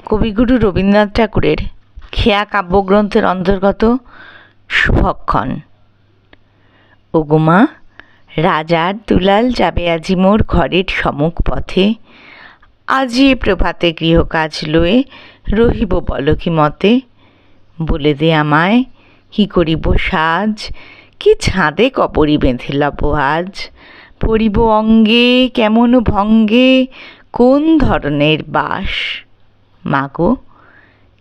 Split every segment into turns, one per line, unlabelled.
কবিগুরু রবীন্দ্রনাথ ঠাকুরের খেয়া কাব্যগ্রন্থের অন্তর্গত শুভক্ষণ। ওগো মা, রাজার দুলাল যাবে আজি মোর ঘরের সম্মুখ পথে, আজি প্রভাতে গৃহকাজ লয়ে রহিব পলকি মতে। বলে দে আমায় কি করিব সাজ, কি ছাদে কপরি বেঁধে লব আজ। পরিব অঙ্গে কেমন ভঙ্গে, কোন ধরনের বাস। মাগো,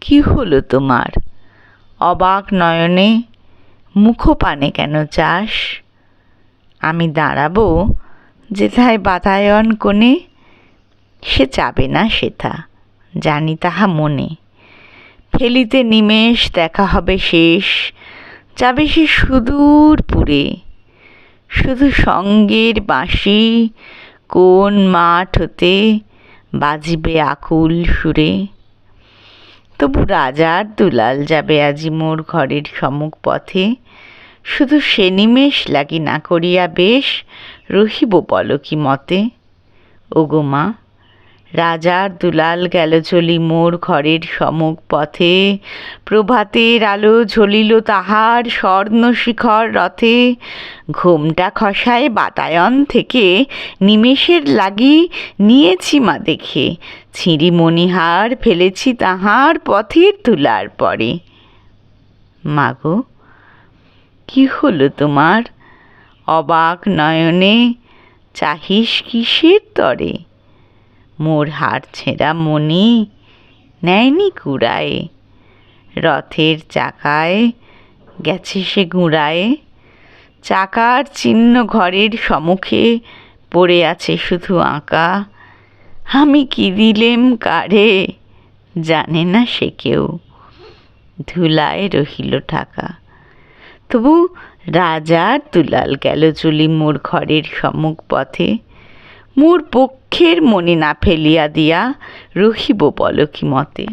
কি হলো তোমার, অবাক নয়নে মুখপানে কেন চাস। আমি দাঁড়াবো যেথায় বাতায়ন কোণে, সে যাবে না সেথা জানি তাহা মনে। ফেলিতে নিমেষ দেখা হবে শেষ, যাবে সে সুদূর পুরে। শুধু সঙ্গের বাঁশি কোন মাঠ হতে বাজিবে আকুল সুরে। তবু রাজার দুলাল যাবে আজি মোর ঘরের সম্মুখ পথে, শুধু সে নিমেষ লাগি না করিয়া বেশ রহিব পলকি মতে। ওগো মা, রাজার দুলাল গেল চলি মোর ঘরের সম্মুখ পথে, প্রভাতের আলো ঝলিল তাহার স্বর্ণ শিখর রথে। ঘোমটা খসায় বাতায়ন থেকে নিমেষের লাগি নিয়েছি মা দেখে, ছিঁড়ি মণিহার ফেলেছি তাহার পথের ধুলার পরে। মাগো, কি হলো তোমার, অবাক নয়নে চাহিস কিসের তরে। মোর হাড় ছেঁড়া মনি নেয়নি কুড়ায়ে, রথের চাকায় গেছে সে গুঁড়ায়ে। চাকার চিহ্ন ঘরের সম্মুখে পড়ে আছে শুধু আঁকা। আমি কি দিলেম কারে জানে না সে কেউ, ধুলায় রহিল ঢাকা। তবু রাজার দুলাল গেল চলি মোর ঘরের সম্মুখ পথে, মোর পক্ষের মনি না ফেলিয়া দিয়া রহিব পলকি মতে।